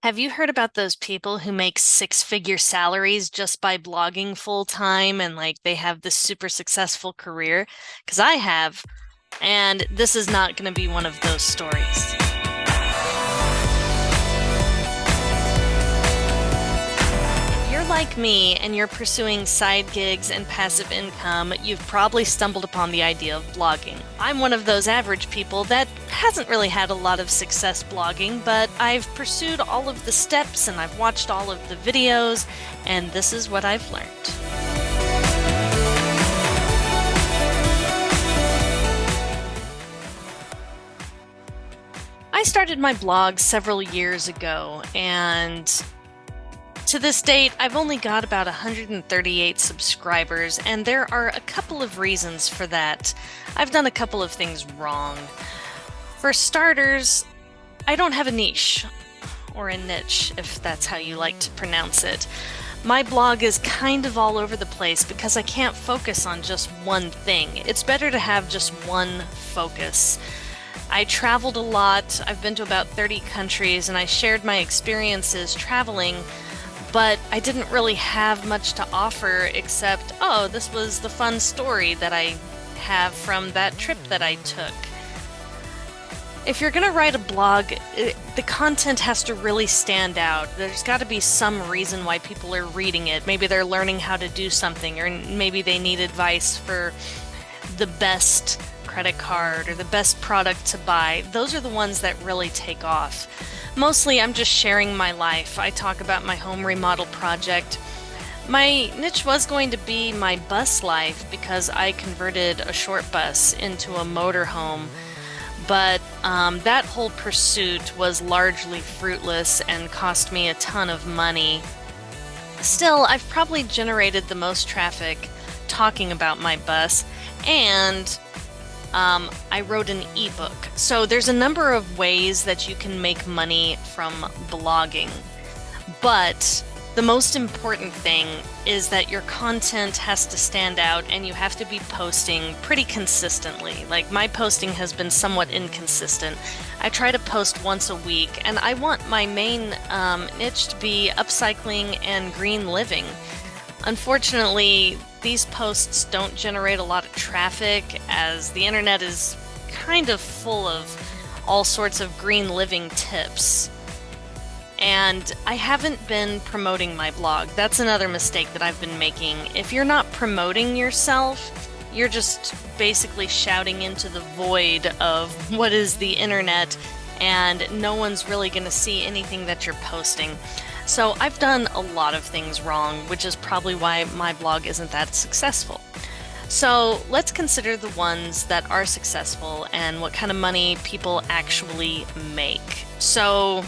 Have you heard about those people who make six-figure salaries just by blogging full time and like they have this super successful career? Because I have, and this is not going to be one of those stories. If you're like me and you're pursuing side gigs and passive income, you've probably stumbled upon the idea of blogging. I'm one of those average people that hasn't really had a lot of success blogging, but I've pursued all of the steps and I've watched all of the videos, and this is what I've learned. I started my blog several years ago, and to this date, I've only got about 138 subscribers, and there are a couple of reasons for that. I've done a couple of things wrong. For starters, I don't have a niche, or a niche, if that's how you like to pronounce it. My blog is kind of all over the place because I can't focus on just one thing. It's better to have just one focus. I traveled a lot. I've been to about 30 countries, and I shared my experiences traveling, but I didn't really have much to offer except, oh, this was the fun story that I have from that trip that I took. If you're going to write a blog, the content has to really stand out. There's got to be some reason why people are reading it. Maybe they're learning how to do something, or maybe they need advice for the best credit card or the best product to buy. Those are the ones that really take off. Mostly, I'm just sharing my life. I talk about my home remodel project. My niche was going to be my bus life because I converted a short bus into a motorhome, but that whole pursuit was largely fruitless and cost me a ton of money. Still, I've probably generated the most traffic talking about my bus, and I wrote an ebook. So there's a number of ways that you can make money from blogging. But the most important thing is that your content has to stand out and you have to be posting pretty consistently. Like my posting has been somewhat inconsistent. I try to post once a week, and I want my main niche to be upcycling and green living. Unfortunately, these posts don't generate a lot of traffic as the internet is kind of full of all sorts of green living tips. And I haven't been promoting my blog. That's another mistake that I've been making. If you're not promoting yourself, you're just basically shouting into the void of what is the internet, and no one's really going to see anything that you're posting. So I've done a lot of things wrong, which is probably why my blog isn't that successful. So let's consider the ones that are successful and what kind of money people actually make. So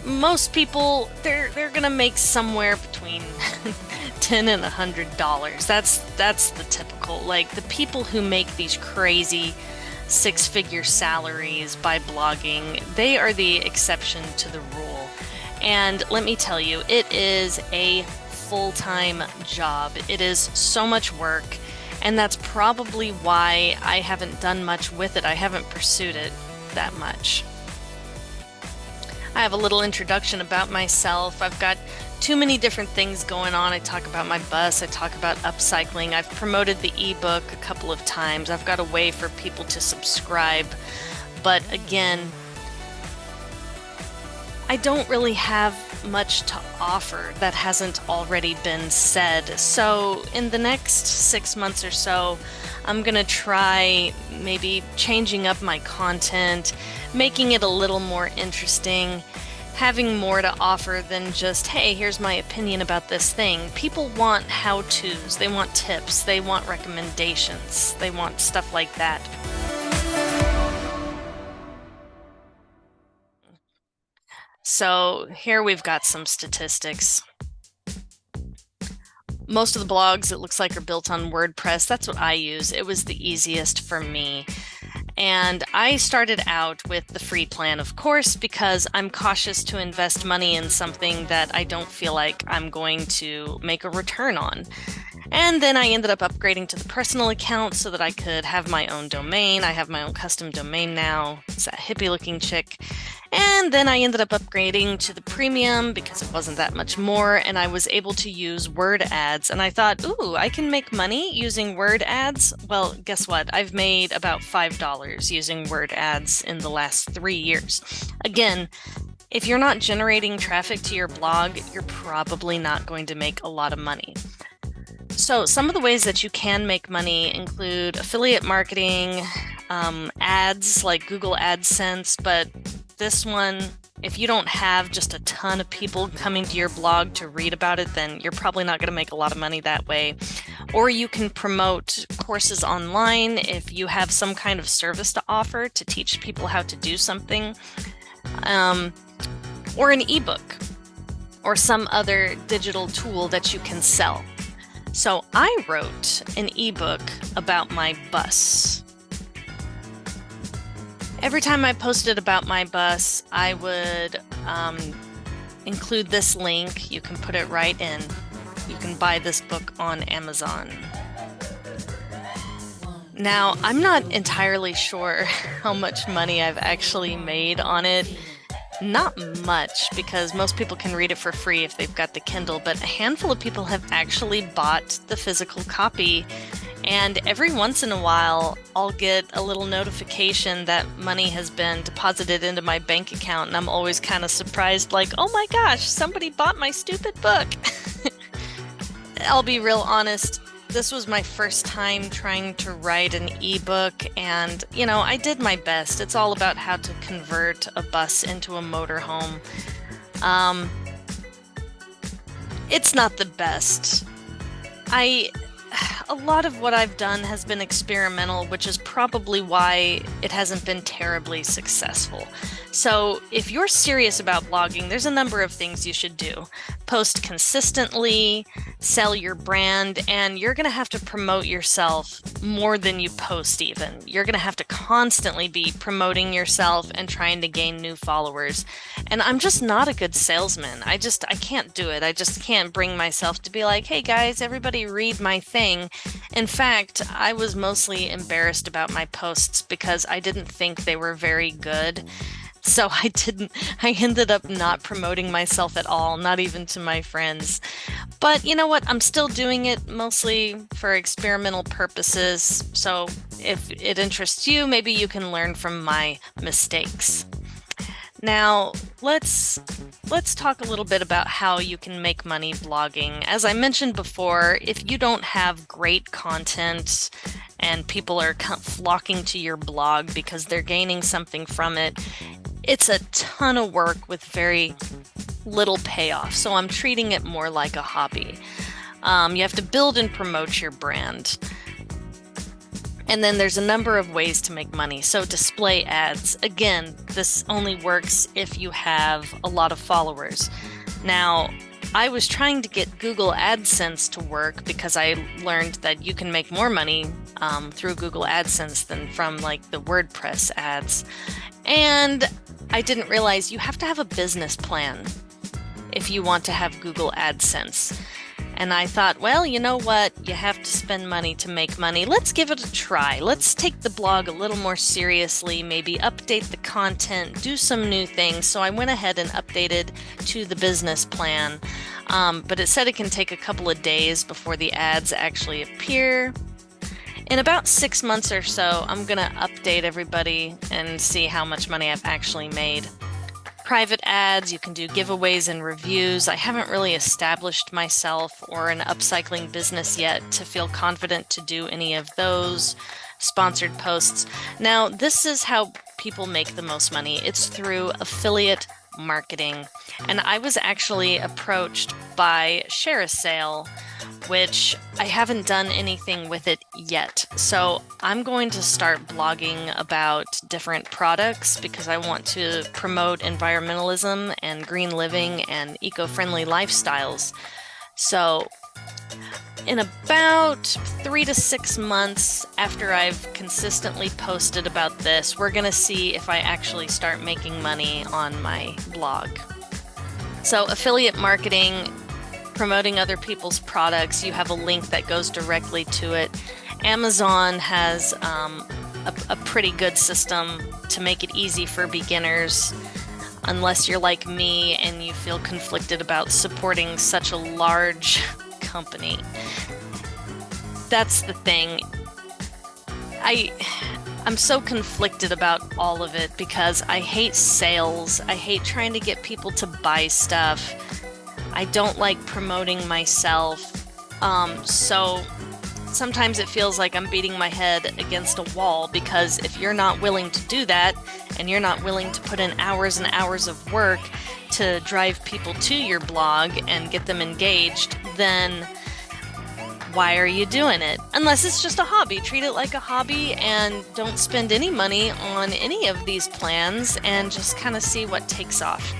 most people, they're gonna make somewhere between $10 and $100. That's the typical. Like the people who make these crazy six-figure salaries by blogging, they are the exception to the rule. And let me tell you, it is a full-time job. It is so much work, and that's probably why I haven't done much with it. I haven't pursued it that much. I have a little introduction about myself. I've got too many different things going on. I talk about my bus, I talk about upcycling. I've promoted the ebook a couple of times. I've got a way for people to subscribe. But again, I don't really have much to offer that hasn't already been said. So in the next 6 months or so, I'm gonna try maybe changing up my content, making it a little more interesting, having more to offer than just, hey, here's my opinion about this thing. People want how-tos, they want tips, they want recommendations, they want stuff like that. So here we've got some statistics. Most of the blogs, it looks like, are built on WordPress. That's what I use. It was the easiest for me. And I started out with the free plan, of course, because I'm cautious to invest money in something that I don't feel like I'm going to make a return on. And then I ended up upgrading to the personal account so that I could have my own domain. I have my own custom domain now. It's that hippie looking chick. And then I ended up upgrading to the premium because it wasn't that much more, and I was able to use Word ads. And I thought, ooh, I can make money using Word ads. Well, guess what? I've made about $5 using Word ads in the last 3 years. Again, if you're not generating traffic to your blog, you're probably not going to make a lot of money. So some of the ways that you can make money include affiliate marketing, ads like Google AdSense, but this one, if you don't have just a ton of people coming to your blog to read about it, then you're probably not going to make a lot of money that way. Or you can promote courses online if you have some kind of service to offer to teach people how to do something, or an ebook or some other digital tool that you can sell. So I wrote an ebook about my bus. Every time I posted about my bus, I would include this link. You can put it right in. You can buy this book on Amazon. Now, I'm not entirely sure how much money I've actually made on it. Not much, because most people can read it for free if they've got the Kindle, but a handful of people have actually bought the physical copy. And every once in a while, I'll get a little notification that money has been deposited into my bank account, and I'm always kind of surprised, like, oh my gosh, somebody bought my stupid book. I'll be real honest, this was my first time trying to write an ebook, and, I did my best. It's all about how to convert a bus into a motorhome. It's not the best. A lot of what I've done has been experimental, which is probably why it hasn't been terribly successful. So if you're serious about blogging, there's a number of things you should do. Post consistently, sell your brand, and you're going to have to promote yourself more than you post even. You're going to have to constantly be promoting yourself and trying to gain new followers. And I'm just not a good salesman. I can't do it. I just can't bring myself to be like, hey guys, everybody read my thing. In fact, I was mostly embarrassed about my posts because I didn't think they were very good. So I ended up not promoting myself at all, not even to my friends. But you know what? I'm still doing it mostly for experimental purposes. So if it interests you, maybe you can learn from my mistakes. Now, let's talk a little bit about how you can make money blogging. As I mentioned before, if you don't have great content and people are flocking to your blog because they're gaining something from it, it's a ton of work with very little payoff. So I'm treating it more like a hobby. You have to build and promote your brand. And then there's a number of ways to make money. So display ads. Again, this only works if you have a lot of followers. Now, I was trying to get Google AdSense to work because I learned that you can make more money through Google AdSense than from like the WordPress ads. And I didn't realize you have to have a business plan if you want to have Google AdSense. And I thought, well, you know what? You have to spend money to make money. Let's give it a try. Let's take the blog a little more seriously, maybe update the content, do some new things. So I went ahead and updated to the business plan. But it said it can take a couple of days before the ads actually appear. In about 6 months or so, I'm going to update everybody and see how much money I've actually made. Private ads, you can do giveaways and reviews. I haven't really established myself or an upcycling business yet to feel confident to do any of those. Sponsored posts. Now, this is how people make the most money. It's through affiliate marketing. And I was actually approached by ShareASale, which I haven't done anything with it yet. So I'm going to start blogging about different products because I want to promote environmentalism and green living and eco-friendly lifestyles. So in about 3 to 6 months after I've consistently posted about this, we're going to see if I actually start making money on my blog. So affiliate marketing, promoting other people's products, you have a link that goes directly to it. Amazon has a pretty good system to make it easy for beginners, unless you're like me and you feel conflicted about supporting such a large company. That's the thing. I'm so conflicted about all of it because I hate sales. I hate trying to get people to buy stuff. I don't like promoting myself. So sometimes it feels like I'm beating my head against a wall, because if you're not willing to do that and you're not willing to put in hours and hours of work to drive people to your blog and get them engaged, then why are you doing it? Unless it's just a hobby. Treat it like a hobby and don't spend any money on any of these plans and just kind of see what takes off.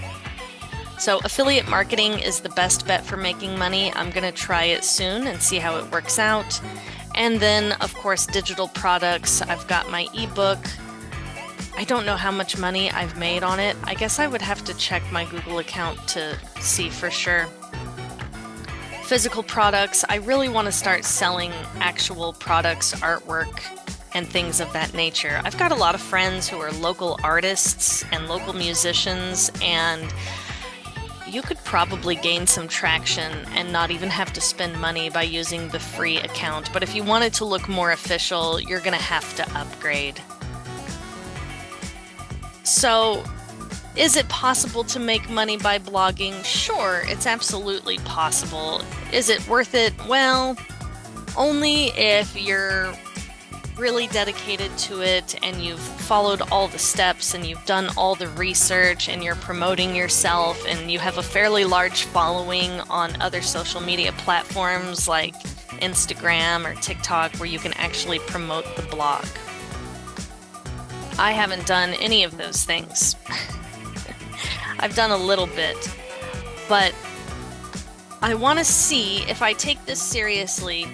So affiliate marketing is the best bet for making money. I'm going to try it soon and see how it works out. And then, of course, digital products. I've got my ebook. I don't know how much money I've made on it. I guess I would have to check my Google account to see for sure. Physical products, I really want to start selling actual products, artwork, and things of that nature. I've got a lot of friends who are local artists and local musicians, and you could probably gain some traction and not even have to spend money by using the free account. But if you want it to look more official, you're going to have to upgrade. So, is it possible to make money by blogging? Sure, it's absolutely possible. Is it worth it? Well, only if you're really dedicated to it and you've followed all the steps and you've done all the research and you're promoting yourself and you have a fairly large following on other social media platforms like Instagram or TikTok, where you can actually promote the blog. I haven't done any of those things. I've done a little bit, but I want to see if I take this seriously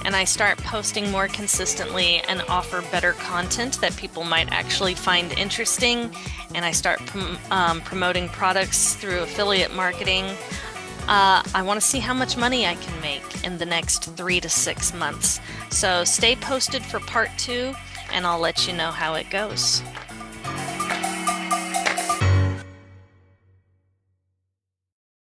and I start posting more consistently and offer better content that people might actually find interesting, and I start promoting products through affiliate marketing. I want to see how much money I can make in the next 3 to 6 months. So stay posted for part 2, and I'll let you know how it goes.